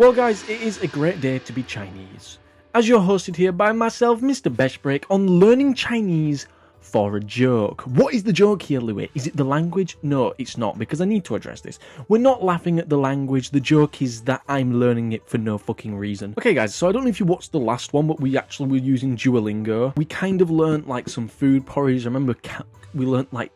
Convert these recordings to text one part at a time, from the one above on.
Well guys, it is a great day to be Chinese, as you're hosted here by myself, Mr. Beshbreak, on learning Chinese for a joke. What is the joke here, Louis? Is it the language? No, it's not, because I need to address this. We're not laughing at the language, the joke is that I'm learning it for no fucking reason. Okay guys, so I don't know if you watched the last one, but we actually were using Duolingo. We kind of learnt like some food porridge. I remember we learnt like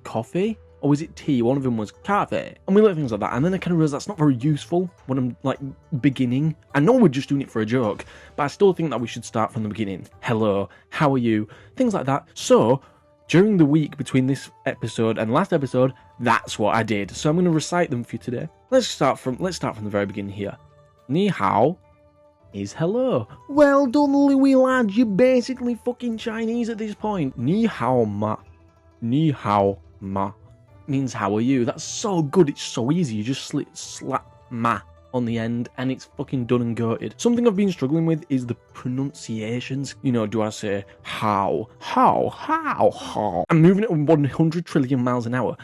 coffee. Or was it tea? One of them was cafe. And we learned things like that. And then I kind of realized that's not very useful when I'm like beginning. I know we're just doing it for a joke, but I still think that we should start from the beginning. Hello, how are you? Things like that. So during the week between this episode and last episode, that's what I did. So I'm going to recite them for you today. Let's start from the very beginning here. Ni hao is hello. Well done, Louis lad. You're basically fucking Chinese at this point. Ni hao ma. Ni hao ma means how are you. That's so good. It's so easy. You just slap ma on the end and it's fucking done and goated. Something I've been struggling with is the pronunciations. You know, do I say how? I'm moving at 100 trillion miles an hour.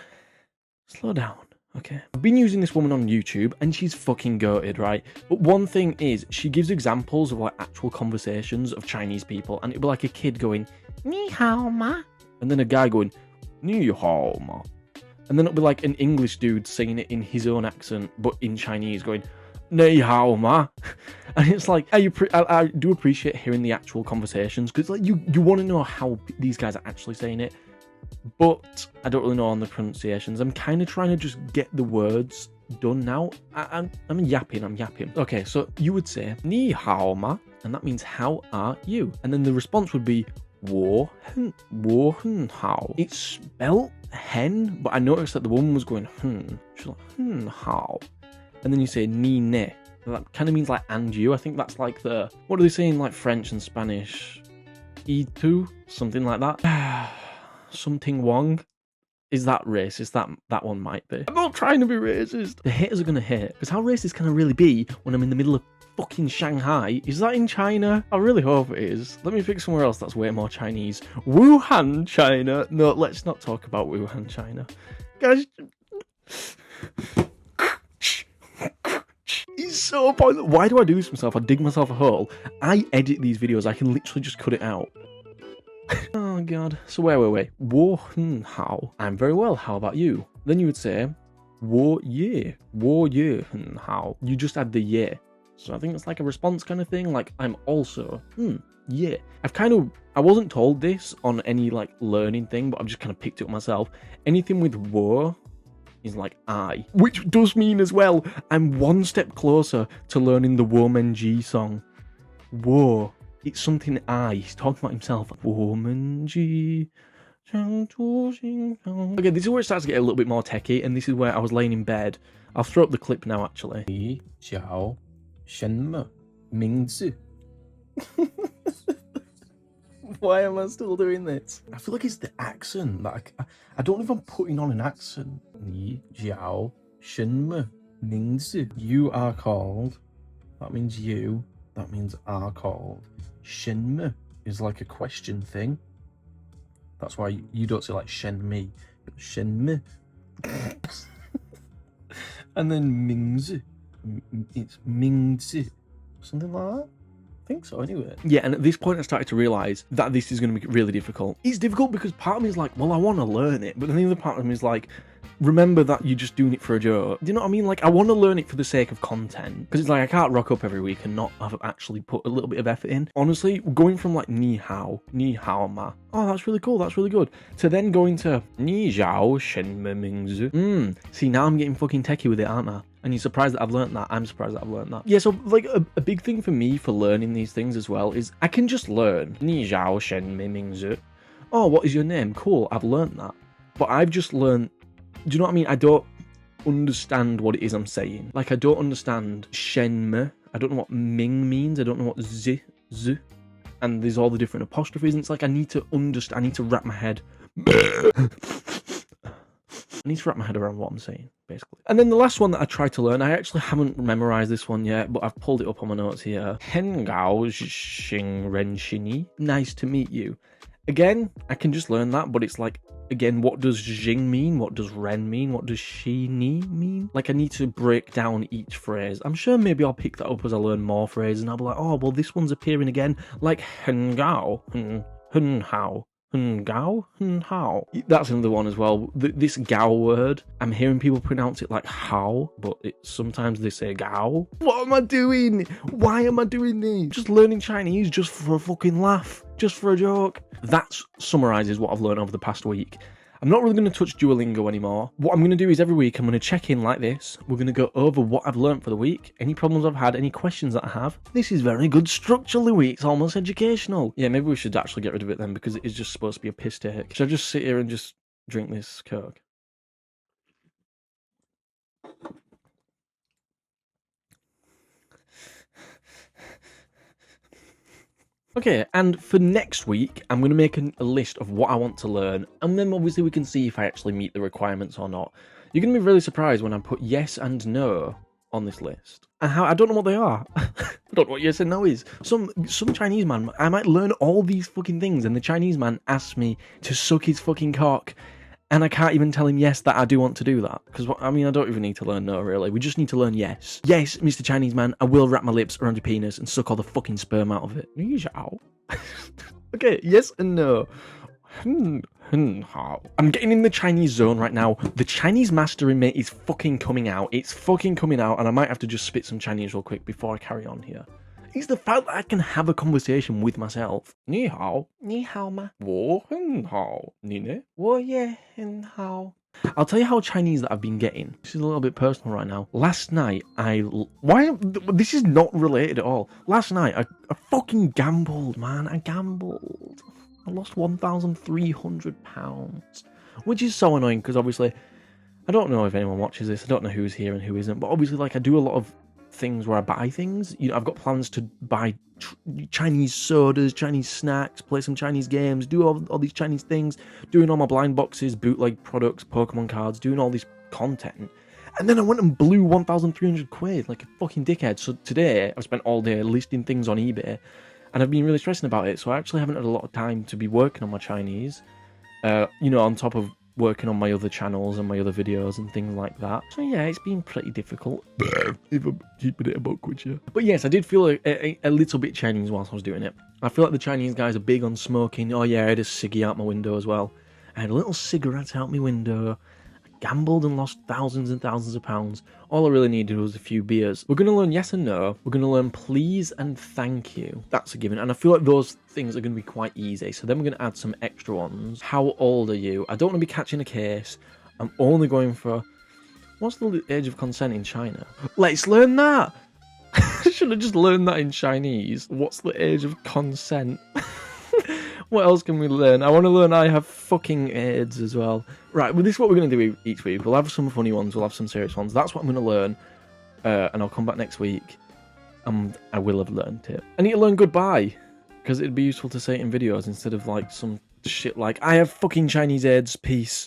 Slow down, okay? I've been using this woman on YouTube and she's fucking goated, right? But one thing is, she gives examples of like actual conversations of Chinese people, and it'll be like a kid going, ni hao ma, and then a guy going, ni hao ma. And then it'll be like an English dude saying it in his own accent, but in Chinese, going, "Ni hao ma," and it's like I do appreciate hearing the actual conversations, because like you want to know how these guys are actually saying it, but I don't really know on the pronunciations. I'm kind of trying to just get the words done now. I'm yapping. Okay, so you would say "Ni hao ma," and that means how are you? And then the response would be wo hen hao. It's spelt hen, but I noticed that the woman was going she's like how, and then you say ni ne. That kind of means like and you. I think that's like the, what are they saying like French and Spanish? Y tu, something like that. Something wrong. Is that racist? That one might be. I'm not trying to be racist. The haters are gonna hate, because how racist can I really be when I'm in the middle of fucking Shanghai? Is that in China? I really hope it is. Let me pick somewhere else that's way more Chinese. Wuhan, China. No, let's not talk about Wuhan, China. Guys, it's so pointless. Why do I do this to myself? I dig myself a hole. I edit these videos. I can literally just cut it out. Oh god. So where were we? Wo hen hao. I'm very well. How about you? Then you would say wo ye hen hao. You just add the ye. So I think it's like a response kind of thing, like I'm also, yeah. I wasn't told this on any like learning thing, but I've just kind of picked it up myself. Anything with wo is like I, which does mean as well, I'm one step closer to learning the Womanji song. Wo, it's something I, he's talking about himself. Womanji. Okay, this is where it starts to get a little bit more techie, and this is where I was laying in bed. I'll throw up the clip now actually. 什么名字? Why am I still doing this? I feel like it's the accent. Like I don't know if I'm putting on an accent. 你叫什么名字? You are called. That means you. That means are called. 什么 is like a question thing. That's why you don't say like 什么. 什么. And then 名字. It's 名字, something like that. I think so anyway. Yeah, and at this point I started to realise that this is going to be really difficult. It's difficult because part of me is like, well, I want to learn it, but then the other part of me is like, remember that you're just doing it for a joke. Do you know what I mean? Like, I want to learn it for the sake of content, because it's like I can't rock up every week and not have actually put a little bit of effort in. Honestly, going from like ni hao ma, oh that's really cool, that's really good, to then going to ni zhao shen me mingzi. See, now I'm getting fucking techie with it, aren't I? And you're surprised that I've learnt that. I'm surprised that I've learnt that. Yeah, so like a big thing for me for learning these things as well is I can just learn ni zhao shen me mingzi. Oh, what is your name? Cool, I've learnt that. But I've just learnt, do you know what I mean? I don't understand what it is I'm saying. Like, I don't understand shen me. I don't know what ming means. I don't know what z. And there's all the different apostrophes. And it's like, I need to understand. I need to wrap my head. I need to wrap my head around what I'm saying, basically. And then the last one that I tried to learn, I actually haven't memorized this one yet, but I've pulled it up on my notes here. Hengao xing ren shini. Nice to meet you. Again, I can just learn that, but it's like again, what does Jing mean? What does Ren mean? What does Shi Ni mean? Like, I need to break down each phrase. I'm sure maybe I'll pick that up as I learn more phrases, and I'll be like, oh, well, this one's appearing again, like Hen Gao, Hun Hao. Gao? How? That's another one as well. This Gao word, I'm hearing people pronounce it like how, but sometimes they say Gao. What am I doing? Why am I doing this? Just learning Chinese just for a fucking laugh, just for a joke. That summarizes what I've learned over the past week. I'm not really going to touch Duolingo anymore. What I'm going to do is every week I'm going to check in like this. We're going to go over what I've learned for the week, any problems I've had, any questions that I have. This is very good structure, Louis. It's almost educational. Yeah, maybe we should actually get rid of it then, because it is just supposed to be a piss take. Should I just sit here and just drink this Coke? Okay, and for next week, I'm going to make a list of what I want to learn, and then obviously we can see if I actually meet the requirements or not. You're going to be really surprised when I put yes and no on this list. And I don't know what they are. I don't know what yes and no is. Some Chinese man, I might learn all these fucking things, and the Chinese man asks me to suck his fucking cock, and I can't even tell him yes that I do want to do that. Because, I mean, I don't even need to learn no, really. We just need to learn yes. Yes, Mr. Chinese man, I will wrap my lips around your penis and suck all the fucking sperm out of it. Okay, yes and no. How? I'm getting in the Chinese zone right now. The Chinese mastering mate is fucking coming out. It's fucking coming out, and I might have to just spit some Chinese real quick before I carry on here. It's the fact that I can have a conversation with myself. 你好，你好吗？我很好，你呢？我也很好。I'll tell you how Chinese that I've been getting. This is a little bit personal right now. Last night, this is not related at all. Last night, I fucking gambled, man. I gambled. I lost £1,300, which is so annoying because obviously, I don't know if anyone watches this. I don't know who's here and who isn't, but obviously, like, I do a lot of things where I buy things. You know, I've got plans to buy Chinese sodas, Chinese snacks, play some Chinese games, do all these Chinese things, doing all my blind boxes, bootleg products, Pokemon cards, doing all this content. And then I went and blew 1,300 quid like a fucking dickhead. So today, I've spent all day listing things on eBay, and I've been really stressing about it. So I actually haven't had a lot of time to be working on my Chinese, you know, on top of working on my other channels and my other videos and things like that. So yeah, it's been pretty difficult. If I'm keeping it a buck with you. But yes, I did feel a little bit Chinese whilst I was doing it. I feel like the Chinese guys are big on smoking. Oh yeah, I had a ciggy out my window as well. I had a little cigarette out my window. I gambled and lost thousands and thousands of pounds. All I really needed was a few beers. We're going to learn yes and no. We're going to learn please and thank you. That's a given. And I feel like those things are going to be quite easy. So then we're going to add some extra ones. How old are you? I don't want to be catching a case. I'm only going for... What's the age of consent in China? Let's learn that! Should have just learned that in Chinese. What's the age of consent? What else can we learn? I want to learn I have fucking AIDS as well. Right, well, this is what we're going to do each week. We'll have some funny ones, we'll have some serious ones. That's what I'm going to learn. And I'll come back next week. I will have learned it. I need to learn goodbye, because it'd be useful to say it in videos instead of like some shit like, I have fucking Chinese AIDS, peace.